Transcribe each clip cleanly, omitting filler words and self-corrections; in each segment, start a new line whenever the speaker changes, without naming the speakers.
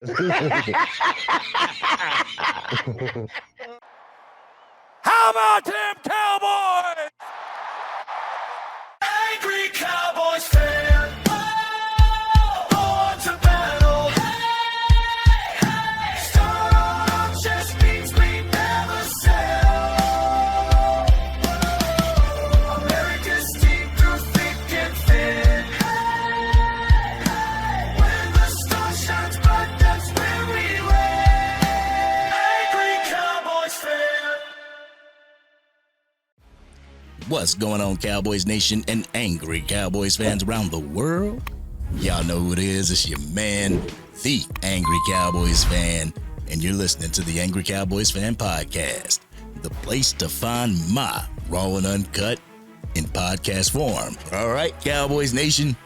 How about them Cowboys? Angry Cowboys fan. Born to battle. Stop just means we never sell. America's team through thick and thin. When the star shines bright, that's where we win. Angry Cowboys fan.
What's going on, Cowboys Nation and Angry Cowboys fans around the world? Y'all know who it is. It's your man, the Angry Cowboys fan, and you're listening to the Angry Cowboys Fan Podcast, the place to find my raw and uncut in podcast form. All right, Cowboys Nation,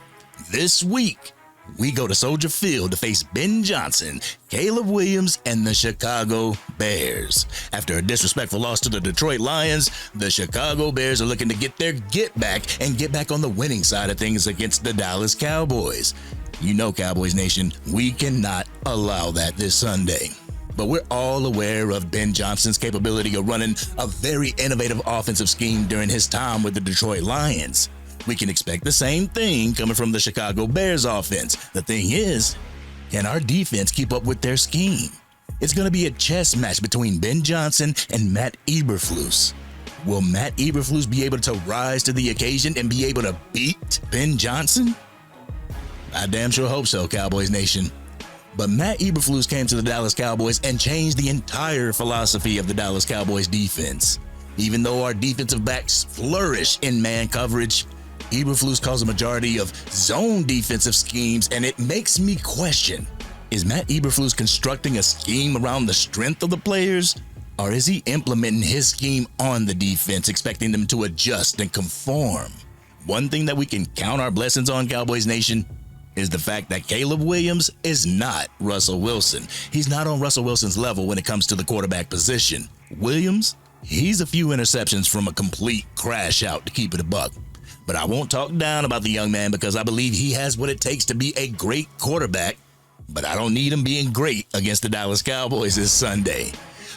this week we go to Soldier Field to face Ben Johnson, Caleb Williams, and the Chicago Bears. After a disrespectful loss to the Detroit Lions, the Chicago Bears are looking to get their get back and get back on the winning side of things against the Dallas Cowboys. You know, Cowboys Nation, we cannot allow that this Sunday. But we're all aware of Ben Johnson's capability of running a very innovative offensive scheme during his time with the Detroit Lions. We can expect the same thing coming from the Chicago Bears offense. The thing is, can our defense keep up with their scheme? It's going to be a chess match between Ben Johnson and Matt Eberflus. Will Matt Eberflus be able to rise to the occasion and be able to beat Ben Johnson? I damn sure hope so, Cowboys Nation. But Matt Eberflus came to the Dallas Cowboys and changed the entire philosophy of the Dallas Cowboys defense. Even though our defensive backs flourish in man coverage, Eberflus calls a majority of zone defensive schemes, and it makes me question, is Matt Eberflus constructing a scheme around the strength of the players, or is he implementing his scheme on the defense, expecting them to adjust and conform? One thing that we can count our blessings on, Cowboys Nation, is the fact that Caleb Williams is not Russell Wilson. He's not on Russell Wilson's level when it comes to the quarterback position. Williams, he's a few interceptions from a complete crash out, to keep it a buck. But I won't talk down about the young man because I believe he has what it takes to be a great quarterback, but I don't need him being great against the Dallas Cowboys this Sunday.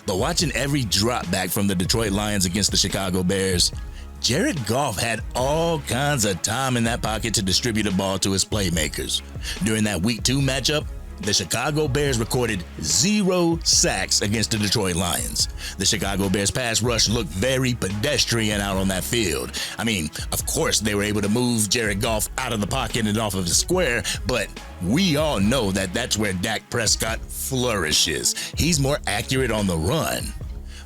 But watching every drop back from the Detroit Lions against the Chicago Bears, Jared Goff had all kinds of time in that pocket to distribute the ball to his playmakers. During that Week 2 matchup, the Chicago Bears recorded 0 sacks against the Detroit Lions. The Chicago Bears pass rush looked very pedestrian out on that field. I mean, of course they were able to move Jared Goff out of the pocket and off of the square, but we all know that that's where Dak Prescott flourishes. He's more accurate on the run.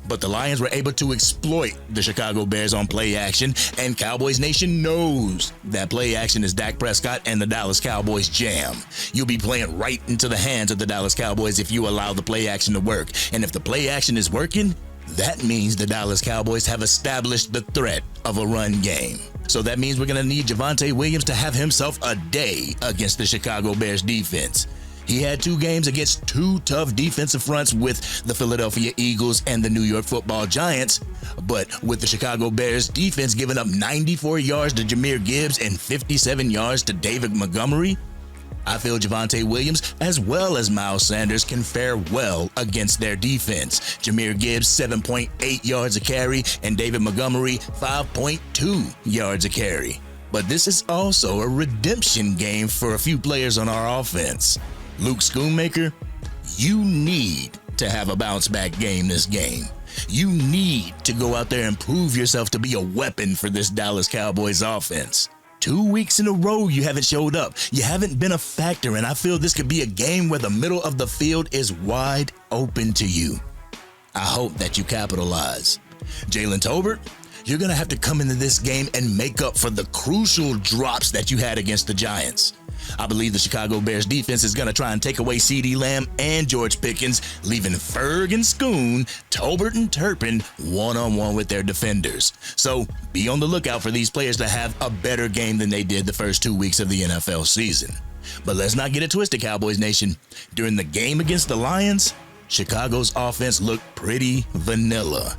But the Lions were able to exploit the Chicago Bears on play action, and Cowboys Nation knows that play action is Dak Prescott and the Dallas Cowboys jam. You'll be playing right into the hands of the Dallas Cowboys if you allow the play action to work. And if the play action is working, that means the Dallas Cowboys have established the threat of a run game. So that means we're going to need Javonte Williams to have himself a day against the Chicago Bears defense. He had 2 games against 2 tough defensive fronts with the Philadelphia Eagles and the New York Football Giants, but with the Chicago Bears defense giving up 94 yards to Jahmyr Gibbs and 57 yards to David Montgomery, I feel Javonte Williams as well as Miles Sanders can fare well against their defense. Jahmyr Gibbs 7.8 yards a carry and David Montgomery 5.2 yards a carry. But this is also a redemption game for a few players on our offense. Luke Schoonmaker, you need to have a bounce back game this game. You need to go out there and prove yourself to be a weapon for this Dallas Cowboys offense. 2 weeks in a row you haven't showed up. You haven't been a factor, and I feel this could be a game where the middle of the field is wide open to you. I hope that you capitalize. Jalen Tolbert, you're going to have to come into this game and make up for the crucial drops that you had against the Giants. I believe the Chicago Bears defense is going to try and take away CeeDee Lamb and George Pickens, leaving Ferg and Schoon, Tolbert and Turpin one-on-one with their defenders. So be on the lookout for these players to have a better game than they did the first 2 weeks of the NFL season. But let's not get it twisted, Cowboys Nation. During the game against the Lions, Chicago's offense looked pretty vanilla,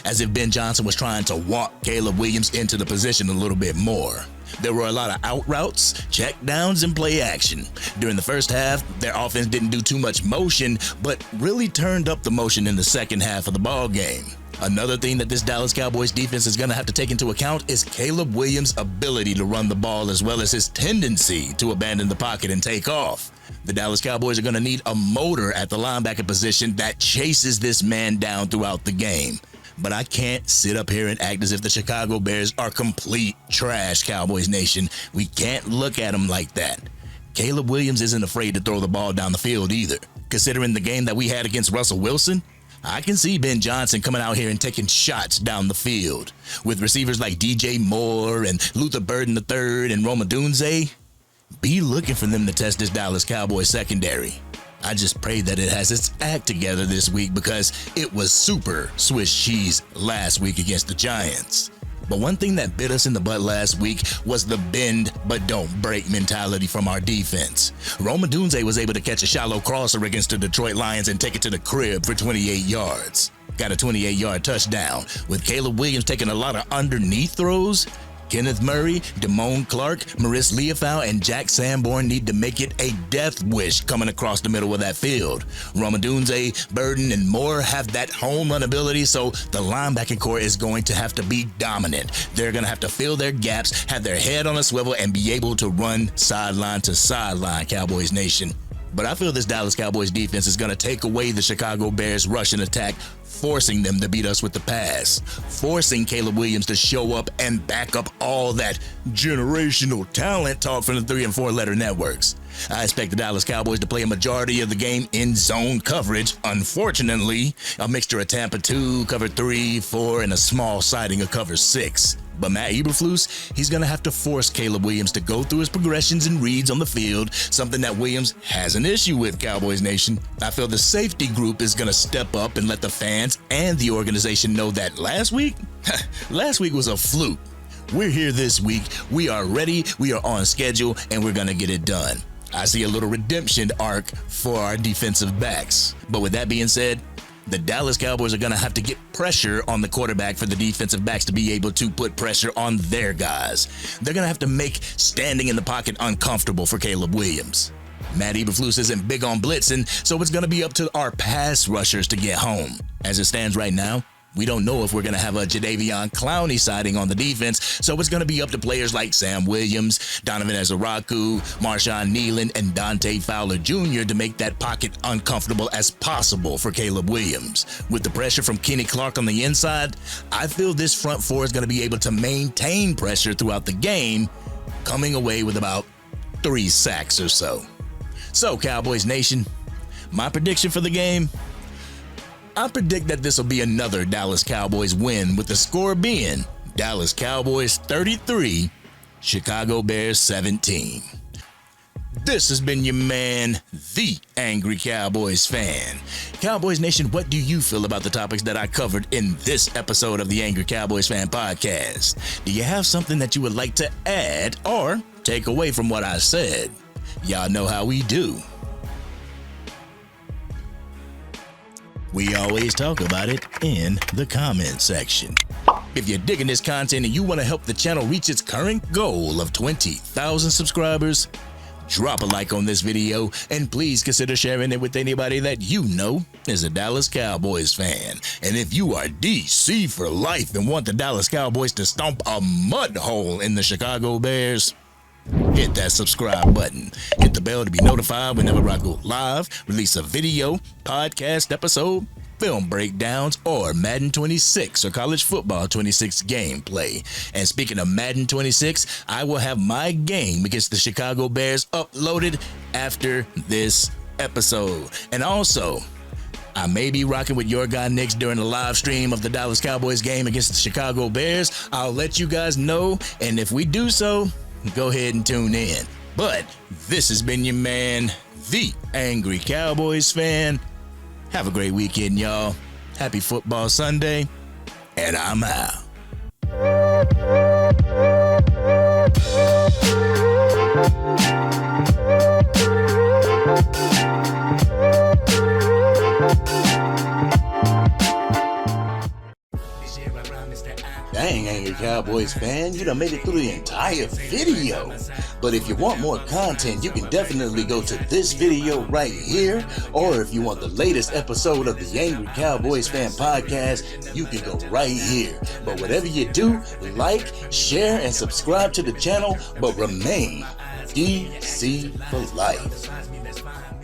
as if Ben Johnson was trying to walk Caleb Williams into the position a little bit more. There were a lot of out routes, check downs, and play action. During the first half, their offense didn't do too much motion, but really turned up the motion in the second half of the ball game. Another thing that this Dallas Cowboys defense is going to have to take into account is Caleb Williams' ability to run the ball as well as his tendency to abandon the pocket and take off. The Dallas Cowboys are going to need a motor at the linebacker position that chases this man down throughout the game. But I can't sit up here and act as if the Chicago Bears are complete trash, Cowboys Nation. We can't look at them like that. Caleb Williams isn't afraid to throw the ball down the field either. Considering the game that we had against Russell Wilson, I can see Ben Johnson coming out here and taking shots down the field. With receivers like DJ Moore and Luther Burden III and Roma Dunze, be looking for them to test this Dallas Cowboys secondary. I just pray that it has its act together this week because it was super Swiss cheese last week against the Giants. But one thing that bit us in the butt last week was the bend but don't break mentality from our defense. Roma Dunze was able to catch a shallow crosser against the Detroit Lions and take it to the crib for 28 yards. Got a 28-yard touchdown. With Caleb Williams taking a lot of underneath throws, Kenneth Murray, Damone Clark, Maurice Leofau, and Jack Sanborn need to make it a death wish coming across the middle of that field. Roma Dunze, Burden, and Moore have that home run ability, so the linebacking core is going to have to be dominant. They're going to have to fill their gaps, have their head on a swivel, and be able to run sideline to sideline, Cowboys Nation. But I feel this Dallas Cowboys defense is going to take away the Chicago Bears' rushing attack, forcing them to beat us with the pass, forcing Caleb Williams to show up and back up all that generational talent talk from the 3 and 4 letter networks. I expect the Dallas Cowboys to play a majority of the game in zone coverage. Unfortunately, a mixture of Tampa 2, cover 3, 4, and a small siding of cover 6. But Matt Eberflus, he's going to have to force Caleb Williams to go through his progressions and reads on the field, something that Williams has an issue with, Cowboys Nation. I feel the safety group is going to step up and let the fans and the organization know that last week was a fluke. We're here this week. We are ready. We are on schedule, and we're going to get it done. I see a little redemption arc for our defensive backs. But with that being said, the Dallas Cowboys are going to have to get pressure on the quarterback for the defensive backs to be able to put pressure on their guys. They're going to have to make standing in the pocket uncomfortable for Caleb Williams. Matt Eberflus isn't big on blitzing, so it's going to be up to our pass rushers to get home. As it stands right now, we don't know if we're going to have a Jadeveon Clowney sighting on the defense, so it's going to be up to players like Sam Williams, Donovan Ezaraku, Marshawn Nealon, and Dante Fowler Jr. to make that pocket uncomfortable as possible for Caleb Williams. With the pressure from Kenny Clark on the inside, I feel this front four is going to be able to maintain pressure throughout the game, coming away with about 3 sacks or so. So, Cowboys Nation, my prediction for the game, I predict that this will be another Dallas Cowboys win, with the score being Dallas Cowboys 33, Chicago Bears 17. This has been your man, the Angry Cowboys Fan. Cowboys Nation, what do you feel about the topics that I covered in this episode of the Angry Cowboys Fan Podcast? Do you have something that you would like to add or take away from what I said? Y'all know how we do. We always talk about it in the comment section. If you're digging this content and you want to help the channel reach its current goal of 20,000 subscribers, drop a like on this video and please consider sharing it with anybody that you know is a Dallas Cowboys fan. And if you are DC for life and want the Dallas Cowboys to stomp a mud hole in the Chicago Bears, hit that subscribe button. Hit the bell to be notified whenever I go live, release a video, podcast episode, film breakdowns, or Madden 26 or College Football 26 gameplay. And speaking of Madden 26, I will have my game against the Chicago Bears uploaded after this episode. And also, I may be rocking with your guy Nick's during the live stream of the Dallas Cowboys game against the Chicago Bears. I'll let you guys know, and if we do so, go ahead and tune in. But this has been your man, the Angry Cowboys Fan. Have a great weekend, y'all. Happy Football Sunday, and I'm out. Dang, Angry Cowboys fan. You done made it through the entire video. But if you want more content, you can definitely go to this video right here. Or if you want the latest episode of the Angry Cowboys Fan Podcast, you can go right here. But whatever you do, like, share, and subscribe to the channel, but remain DC for life.